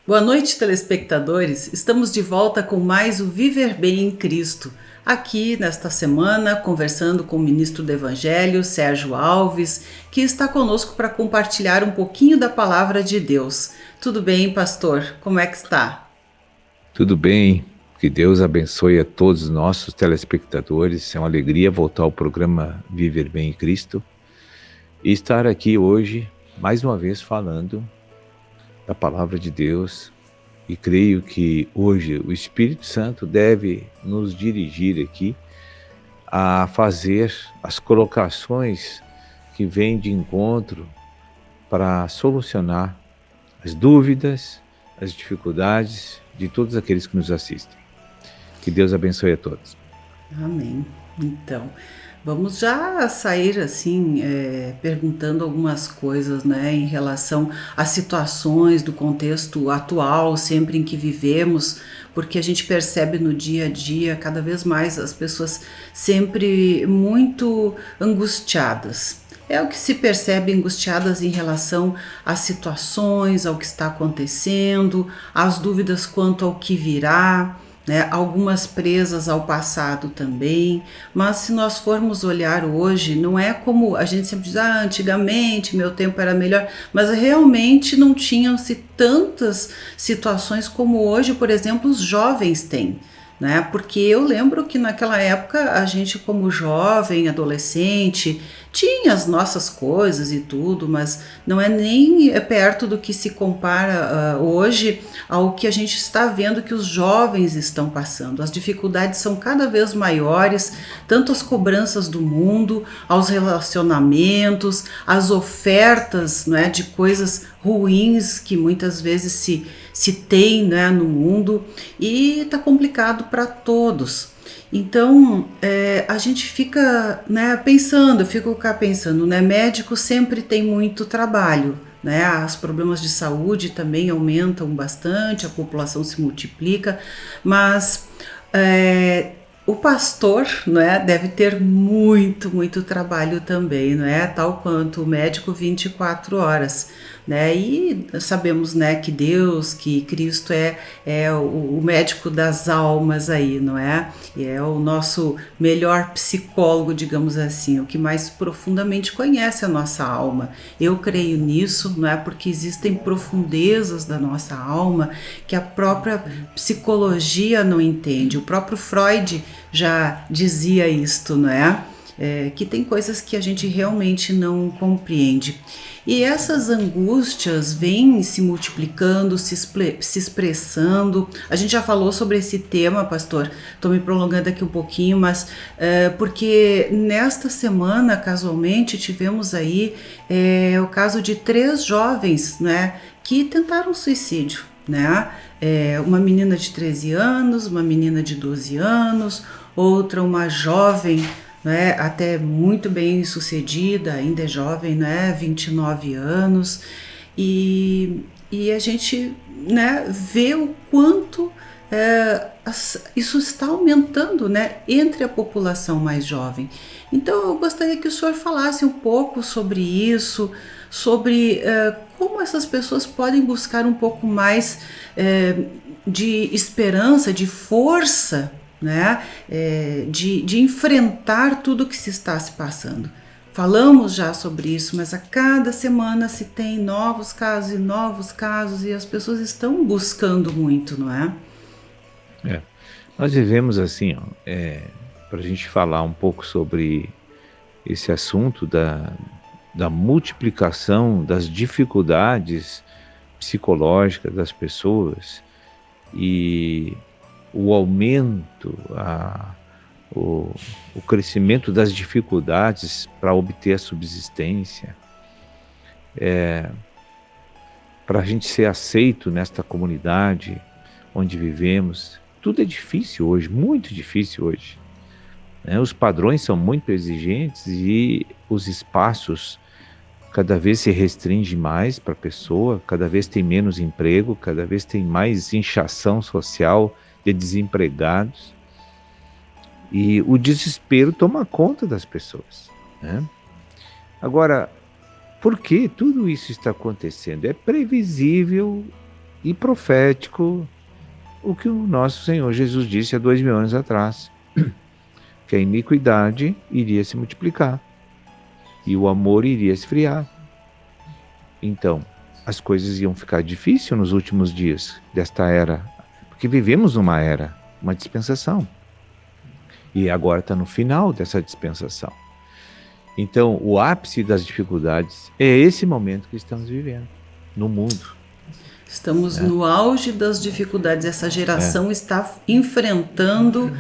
Boa noite, telespectadores. Estamos de volta com mais o Viver Bem em Cristo. Aqui nesta semana, conversando com o ministro do Evangelho, Sérgio Alves, que está conosco para compartilhar um pouquinho da palavra de Deus. Tudo bem, pastor? Como é que está? Tudo bem, que Deus abençoe a todos os nossos telespectadores. É uma alegria voltar ao programa Viver Bem em Cristo e estar aqui hoje, mais uma vez, falando da palavra de Deus. E creio que hoje o Espírito Santo deve nos dirigir aqui a fazer as colocações que vêm de encontro para solucionar as dúvidas, as dificuldades de todos aqueles que nos assistem. Que Deus abençoe a todos. Amém. Então, vamos já sair assim, perguntando algumas coisas, né, em relação às situações do contexto atual, sempre em que vivemos, porque a gente percebe no dia a dia cada vez mais as pessoas sempre muito angustiadas. É o que se percebe angustiadas em relação às situações, ao que está acontecendo, às dúvidas quanto ao que virá, né? Algumas presas ao passado também, mas se nós formos olhar hoje, não é como a gente sempre diz, antigamente meu tempo era melhor, mas realmente não tinham-se tantas situações como hoje, por exemplo, os jovens têm. Né? Porque eu lembro que naquela época a gente, como jovem, adolescente, tinha as nossas coisas e tudo, mas não é nem perto do que se compara hoje ao que a gente está vendo que os jovens estão passando. As dificuldades são cada vez maiores, tanto as cobranças do mundo, aos relacionamentos, as ofertas, né, de coisas ruins que muitas vezes se tem, né, no mundo, e está complicado para todos. Então, a gente fica, né, pensando, eu fico cá pensando, né, médico sempre tem muito trabalho, né, os problemas de saúde também aumentam bastante, a população se multiplica, mas o pastor, né, deve ter muito trabalho também, né, tal quanto o médico 24 horas. Né? E sabemos, né, que Deus, que Cristo é o médico das almas aí, não é? E é o nosso melhor psicólogo, digamos assim, o que mais profundamente conhece a nossa alma. Eu creio nisso, não é? Porque existem profundezas da nossa alma que a própria psicologia não entende. O próprio Freud já dizia isto, não é? Que tem coisas que a gente realmente não compreende. E essas angústias vêm se multiplicando, se expressando. A gente já falou sobre esse tema, pastor. Estou me prolongando aqui um pouquinho, mas porque nesta semana, casualmente, tivemos aí o caso de 3 jovens, né, que tentaram suicídio, né? Uma menina de 13 anos, uma menina de 12 anos, outra uma jovem, né, até muito bem sucedida, ainda é jovem, né, 29 anos, e a gente, né, vê o quanto isso está aumentando, né, entre a população mais jovem. Então eu gostaria que o senhor falasse um pouco sobre isso, sobre como essas pessoas podem buscar um pouco mais de esperança, de força, né, de enfrentar tudo que se está se passando. Falamos já sobre isso, mas a cada semana se tem novos casos e novos casos e as pessoas estão buscando muito, não é? Nós vivemos assim, para a gente falar um pouco sobre esse assunto da multiplicação das dificuldades psicológicas das pessoas e o aumento, o crescimento das dificuldades para obter a subsistência, para a gente ser aceito nesta comunidade onde vivemos. Tudo é difícil hoje, muito difícil hoje, né? Os padrões são muito exigentes e os espaços cada vez se restringe mais para a pessoa, cada vez tem menos emprego, cada vez tem mais inchação social de desempregados e o desespero toma conta das pessoas, né? Agora, por que tudo isso está acontecendo? É previsível e profético o que o nosso Senhor Jesus disse há 2000 anos atrás, que a iniquidade iria se multiplicar e o amor iria esfriar. Então, as coisas iam ficar difíceis nos últimos dias desta era, porque vivemos numa era, uma dispensação. E agora está no final dessa dispensação. Então, o ápice das dificuldades é esse momento que estamos vivendo no mundo. Estamos no auge das dificuldades. Essa geração está enfrentando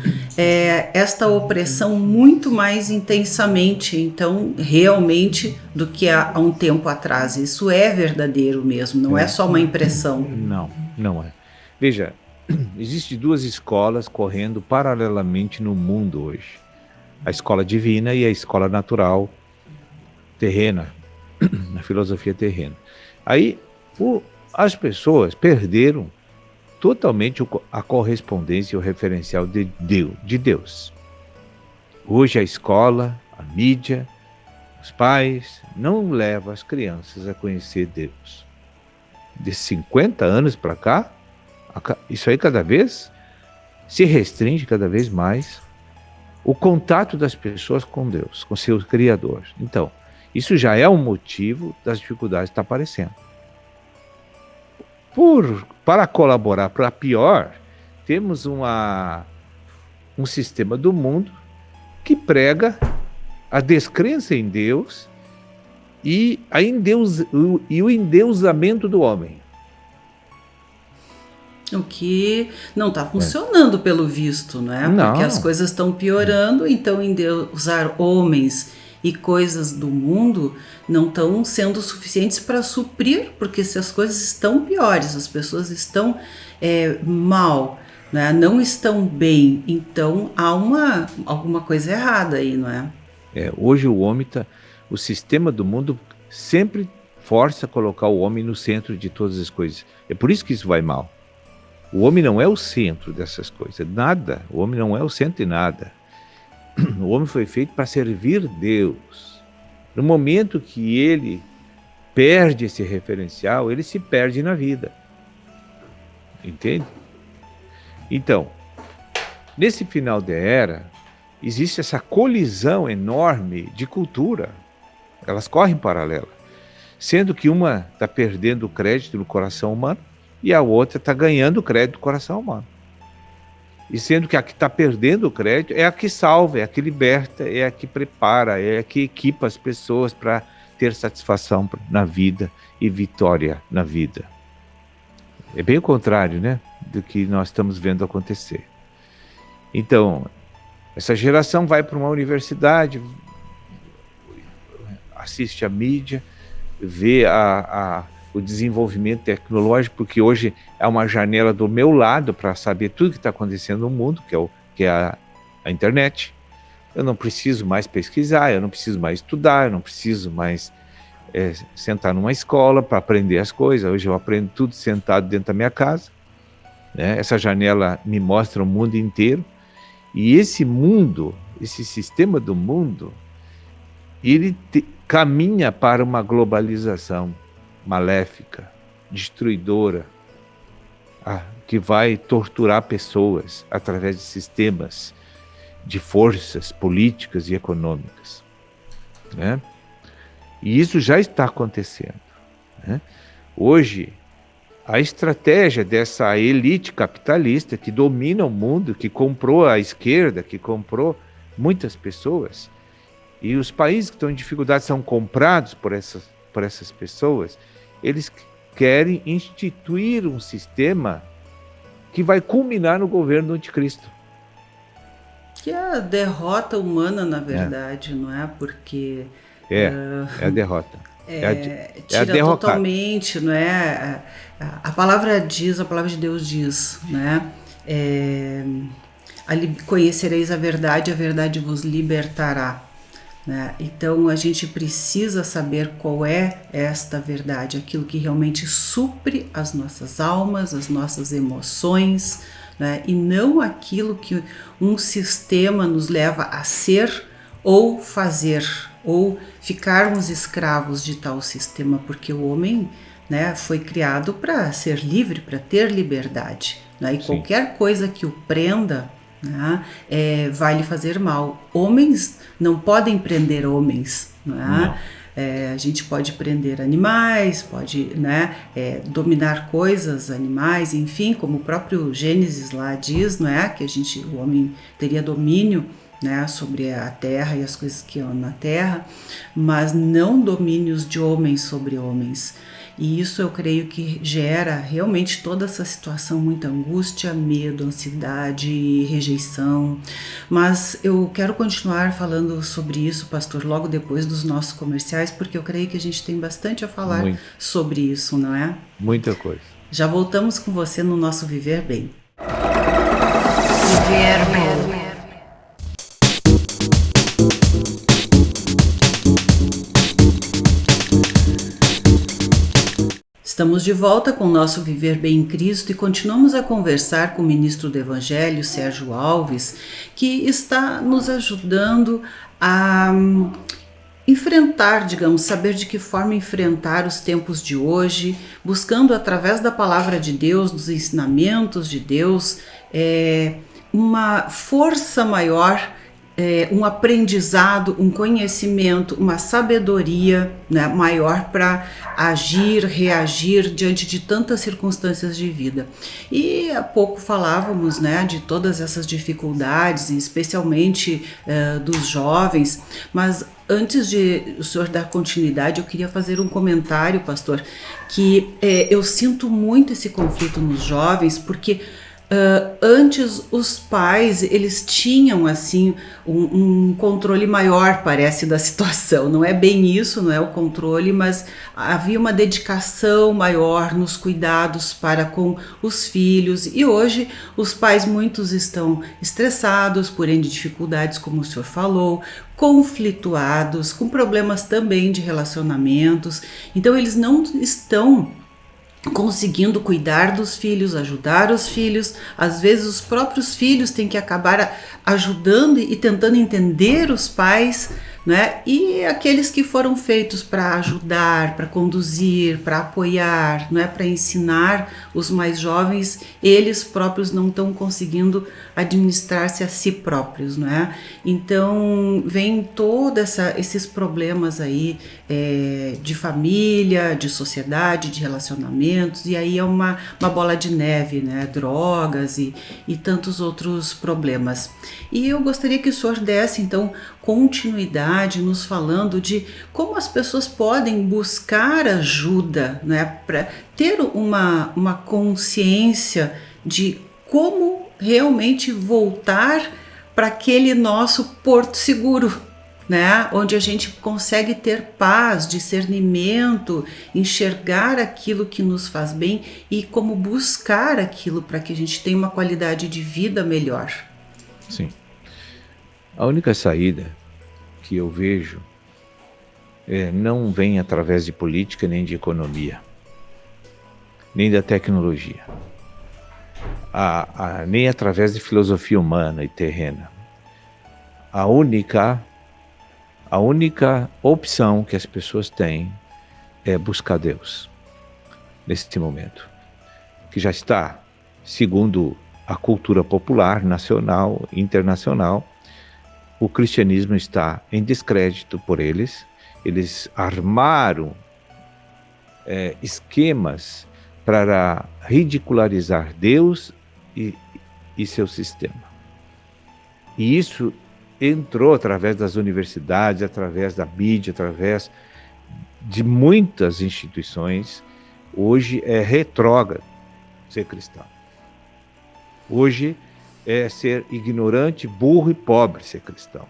esta opressão muito mais intensamente, então, realmente, do que há um tempo atrás. Isso é verdadeiro mesmo, não é só uma impressão. Não é. Veja, existem 2 escolas correndo paralelamente no mundo hoje. A escola divina e a escola natural terrena, na filosofia terrena. Aí, as pessoas perderam totalmente a correspondência e o referencial de Deus. Hoje a escola, a mídia, os pais não levam as crianças a conhecer Deus. De 50 anos para cá, isso aí cada vez se restringe cada vez mais o contato das pessoas com Deus, com seu Criador. Então, isso já é um motivo das dificuldades que está aparecendo. Para colaborar para pior, temos um sistema do mundo que prega a descrença em Deus e o endeusamento do homem. O que não está funcionando pelo visto, né? Não. Porque as coisas estão piorando, então endeusar homens e coisas do mundo não estão sendo suficientes para suprir, porque se as coisas estão piores, as pessoas estão mal, né? Não estão bem, então há alguma coisa errada aí, não é? Hoje o sistema do mundo sempre força a colocar o homem no centro de todas as coisas. É por isso que isso vai mal. O homem não é o centro dessas coisas, nada. O homem não é o centro de nada. O homem foi feito para servir Deus. No momento que ele perde esse referencial, ele se perde na vida. Entende? Então, nesse final da era, existe essa colisão enorme de cultura. Elas correm paralela. Sendo que uma está perdendo o crédito no coração humano e a outra está ganhando o crédito do coração humano. E sendo que a que está perdendo o crédito é a que salva, é a que liberta, é a que prepara, é a que equipa as pessoas para ter satisfação na vida e vitória na vida. É bem o contrário, né, do que nós estamos vendo acontecer. Então, essa geração vai para uma universidade, assiste a mídia, vê o desenvolvimento tecnológico, porque hoje é uma janela do meu lado para saber tudo que está acontecendo no mundo, que é a internet. Eu não preciso mais pesquisar, eu não preciso mais estudar, eu não preciso mais sentar numa escola para aprender as coisas. Hoje eu aprendo tudo sentado dentro da minha casa, né? Essa janela me mostra o mundo inteiro. E esse mundo, esse sistema do mundo, ele caminha para uma globalização maléfica, destruidora, que vai torturar pessoas através de sistemas de forças políticas e econômicas, né? E isso já está acontecendo, né? Hoje, a estratégia dessa elite capitalista que domina o mundo, que comprou a esquerda, que comprou muitas pessoas, e os países que estão em dificuldade são comprados por essas pessoas, eles querem instituir um sistema que vai culminar no governo do anticristo. Que é a derrota humana, na verdade, não é? Porque... É a derrota. Tira totalmente, não é? A palavra de Deus diz, né? Conhecereis a verdade vos libertará. Né? Então a gente precisa saber qual é esta verdade, aquilo que realmente supre as nossas almas, as nossas emoções, né? E não aquilo que um sistema nos leva a ser ou fazer, ou ficarmos escravos de tal sistema, porque o homem né, foi criado para ser livre, para ter liberdade, né? E Sim. qualquer coisa que o prenda, né, vai lhe fazer mal. Homens não podem prender homens, né? Não. A gente pode prender animais, pode, né, dominar coisas, animais, enfim, como o próprio Gênesis lá diz, não é? Que o homem teria domínio, né, sobre a terra e as coisas que há na terra, mas não domínios de homens sobre homens. E isso eu creio que gera realmente toda essa situação, muita angústia, medo, ansiedade, rejeição. Mas eu quero continuar falando sobre isso, pastor, logo depois dos nossos comerciais, porque eu creio que a gente tem bastante a falar sobre isso, não é? Muita coisa. Já voltamos com você no nosso Viver Bem. Viver Bem. Estamos de volta com o nosso Viver Bem em Cristo e continuamos a conversar com o ministro do Evangelho, Sérgio Alves, que está nos ajudando a enfrentar, digamos, saber de que forma enfrentar os tempos de hoje, buscando através da palavra de Deus, dos ensinamentos de Deus, uma força maior, um aprendizado, um conhecimento, uma sabedoria, né, maior para agir, reagir diante de tantas circunstâncias de vida. E há pouco falávamos, né, de todas essas dificuldades, especialmente dos jovens, mas antes de o senhor dar continuidade, eu queria fazer um comentário, pastor, que eu sinto muito esse conflito nos jovens, porque antes os pais, eles tinham assim um controle maior, parece, da situação. Não é bem isso, não é o controle, mas havia uma dedicação maior nos cuidados para com os filhos. E hoje os pais, muitos estão estressados por N dificuldades, como o senhor falou, conflituados, com problemas também de relacionamentos. Então eles não estão conseguindo cuidar dos filhos, ajudar os filhos. Às vezes os próprios filhos têm que acabar ajudando e tentando entender os pais, né? E aqueles que foram feitos para ajudar, para conduzir, para apoiar, não é, para ensinar os mais jovens, eles próprios não estão conseguindo administrar-se a si próprios, não é? Então vem todos esses problemas aí de família, de sociedade, de relacionamentos, e aí é uma bola de neve, né? Drogas e tantos outros problemas. E eu gostaria que o senhor desse então continuidade nos falando de como as pessoas podem buscar ajuda, né, para ter uma consciência de como realmente voltar para aquele nosso porto seguro, né, onde a gente consegue ter paz, discernimento, enxergar aquilo que nos faz bem e como buscar aquilo para que a gente tenha uma qualidade de vida melhor. Sim. A única saída que eu vejo não vem através de política, nem de economia, nem da tecnologia, nem através de filosofia humana e terrena. A única opção que as pessoas têm é buscar Deus, neste momento, que já está, segundo a cultura popular, nacional, internacional, o cristianismo está em descrédito por eles. Eles armaram esquemas para ridicularizar Deus e seu sistema. E isso entrou através das universidades, através da mídia, através de muitas instituições. Hoje é retrógrado ser cristão. Hoje é ser ignorante, burro e pobre ser cristão.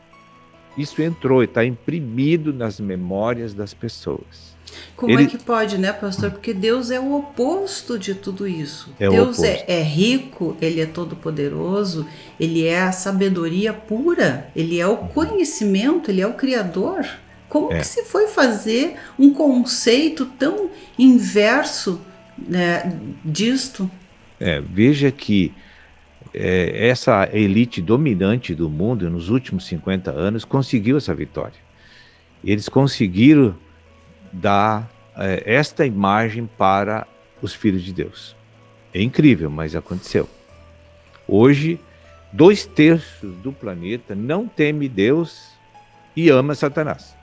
Isso entrou e está imprimido nas memórias das pessoas. Como é que pode, né, pastor? Porque Deus é o oposto de tudo isso. Deus é rico, Ele é todo-poderoso, Ele é a sabedoria pura, Ele é o conhecimento, Ele é o Criador. Como que se foi fazer um conceito tão inverso, né, disto? Veja que essa elite dominante do mundo nos últimos 50 anos conseguiu essa vitória. Eles conseguiram dar esta imagem para os filhos de Deus. É incrível, mas aconteceu. Hoje, 2/3 do planeta não teme Deus e ama Satanás.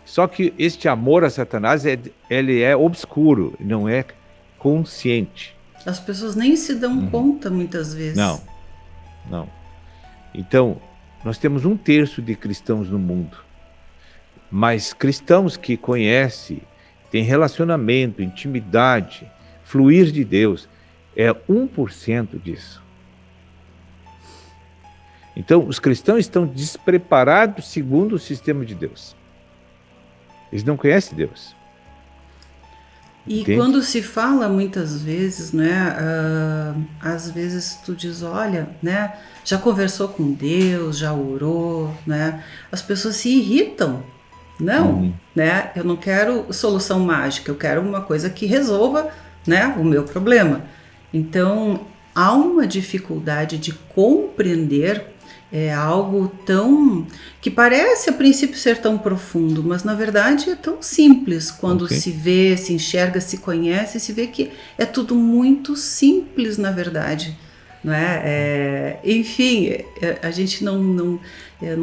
Só que este amor a Satanás, ele é obscuro, não é consciente. As pessoas nem se dão conta muitas vezes. Não. Então, nós temos 1/3 de cristãos no mundo. Mas cristãos que conhecem, têm relacionamento, intimidade, fluir de Deus, é 1% disso. Então, os cristãos estão despreparados segundo o sistema de Deus. Eles não conhecem Deus. E Entende? quando se fala muitas vezes, né, às vezes tu diz, olha, né, já conversou com Deus, já orou, né, as pessoas se irritam. Não, né, eu não quero solução mágica, eu quero uma coisa que resolva, né, o meu problema. Então, há uma dificuldade de compreender algo tão que parece a princípio ser tão profundo, mas na verdade é tão simples quando se vê, se enxerga, se conhece, se vê que é tudo muito simples na verdade, não é? Enfim, a gente não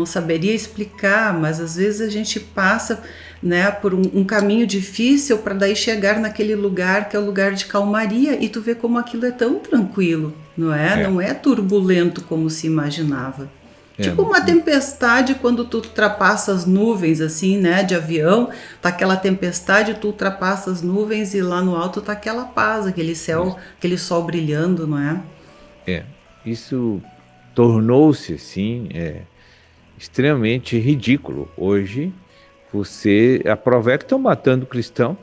saberia explicar, mas às vezes a gente passa, né, por um caminho difícil para daí chegar naquele lugar que é o lugar de calmaria e tu vê como aquilo é tão tranquilo, não é? Não é turbulento como se imaginava. Tipo uma tempestade quando tu ultrapassa as nuvens, assim, né, de avião, tá aquela tempestade, tu ultrapassa as nuvens e lá no alto tá aquela paz, aquele céu, aquele sol brilhando, não é? Isso tornou-se, assim, extremamente ridículo. Hoje, a prova é que estão matando cristão,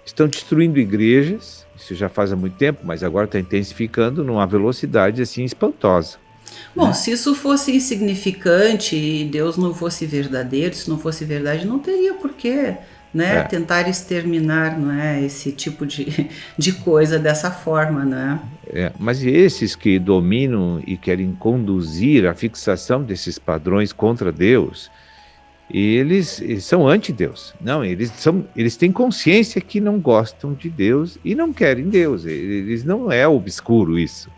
estão destruindo igrejas, isso já faz há muito tempo, mas agora está intensificando numa velocidade, assim, espantosa. Bom, se isso fosse insignificante e Deus não fosse verdadeiro, se não fosse verdade, não teria porquê, né, tentar exterminar, não é, esse tipo de coisa dessa forma, né? Mas esses que dominam e querem conduzir a fixação desses padrões contra Deus, eles são anti-Deus. Não, eles têm consciência que não gostam de Deus e não querem Deus. Eles não é obscuro isso.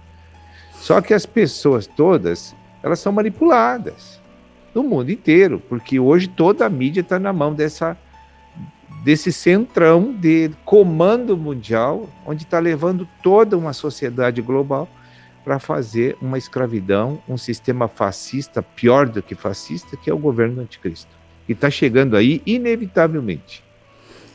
Só que as pessoas todas, elas são manipuladas no mundo inteiro, porque hoje toda a mídia está na mão desse centrão de comando mundial, onde está levando toda uma sociedade global para fazer uma escravidão, um sistema fascista, pior do que fascista, que é o governo do anticristo, que está chegando aí inevitavelmente.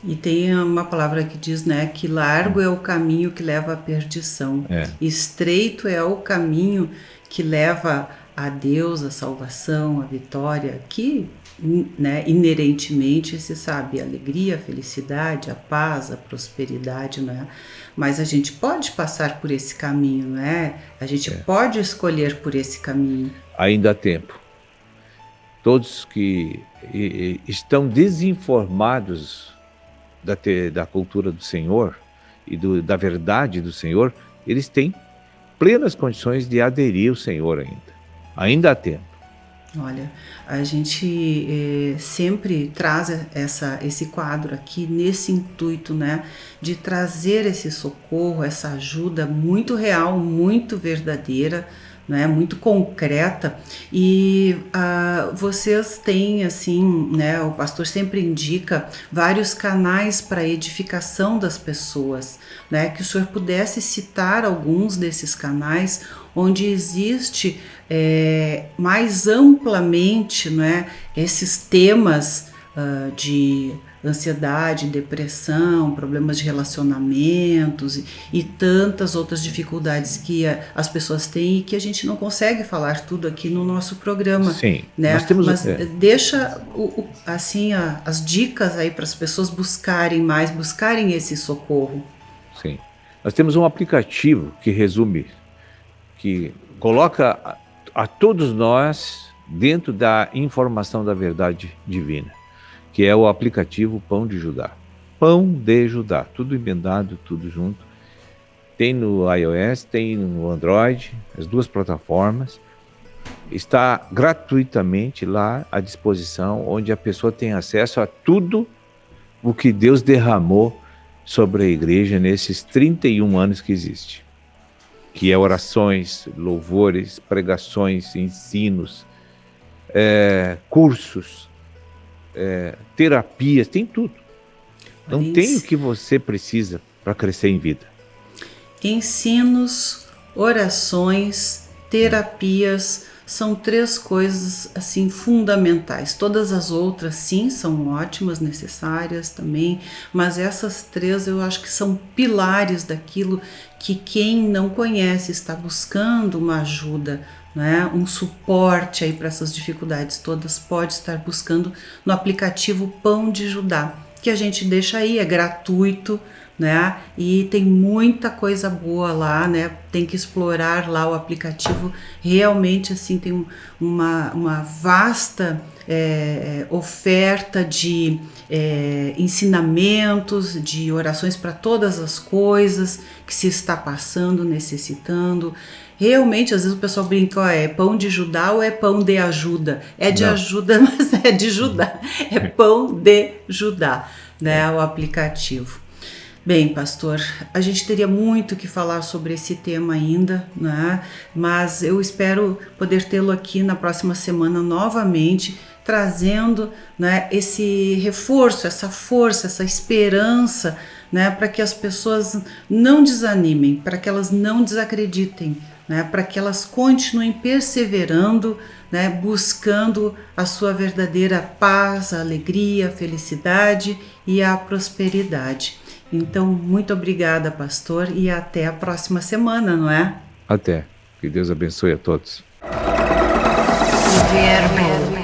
E tem uma palavra que diz, né, que largo é o caminho que leva à perdição, estreito é o caminho que leva a Deus, a salvação, a vitória, que, né, inerentemente se sabe a alegria, a felicidade, a paz, a prosperidade, né? Mas a gente pode passar por esse caminho, né? A gente pode escolher por esse caminho. Ainda há tempo. Todos que estão desinformados da cultura do Senhor e da verdade do Senhor, eles têm plenas condições de aderir ao Senhor ainda. Ainda há tempo. Olha, a gente sempre traz esse quadro aqui nesse intuito, né, de trazer esse socorro, essa ajuda muito real, muito verdadeira, né, muito concreta, e vocês têm, assim, né, o pastor sempre indica vários canais para edificação das pessoas, né, que o senhor pudesse citar alguns desses canais onde existe mais amplamente, né, esses temas de ansiedade, depressão, problemas de relacionamentos e tantas outras dificuldades que as pessoas têm e que a gente não consegue falar tudo aqui no nosso programa. Sim, né? nós temos, mas deixa assim as dicas aí para as pessoas buscarem esse socorro. Sim, nós temos um aplicativo que resume, que coloca a todos nós dentro da informação da verdade divina, que é o aplicativo Pão de Judá. Pão de Judá, tudo emendado, tudo junto. Tem no iOS, tem no Android, as duas plataformas. está gratuitamente lá à disposição, onde a pessoa tem acesso a tudo o que Deus derramou sobre a igreja nesses 31 anos que existe. Que é orações, louvores, pregações, ensinos, cursos, terapias, tem tudo. Não tem o que você precisa para crescer em vida. Ensinos, orações, terapias, são 3 coisas assim fundamentais. Todas as outras sim são ótimas, necessárias também, mas essas 3 eu acho que são pilares daquilo que quem não conhece está buscando uma ajuda, né, um suporte aí para essas dificuldades todas, pode estar buscando no aplicativo Pão de Judá, que a gente deixa aí, é gratuito, né? E tem muita coisa boa lá, né? Tem que explorar lá o aplicativo. Realmente, assim, tem uma vasta oferta de ensinamentos, de orações para todas as coisas que se está passando, necessitando. Realmente, às vezes o pessoal brinca, ó, é pão de Judá ou é pão de ajuda? É de ajuda, mas é de Judá. É pão de Judá, né? O aplicativo. Bem, pastor, a gente teria muito que falar sobre esse tema ainda, né? Mas eu espero poder tê-lo aqui na próxima semana novamente, trazendo, né, esse reforço, essa força, essa esperança, né, para que as pessoas não desanimem, para que elas não desacreditem, né, para que elas continuem perseverando, né, buscando a sua verdadeira paz, a alegria, a felicidade e a prosperidade. Então, muito obrigada, pastor, e até a próxima semana, não é? Até. Que Deus abençoe a todos. Viver bem.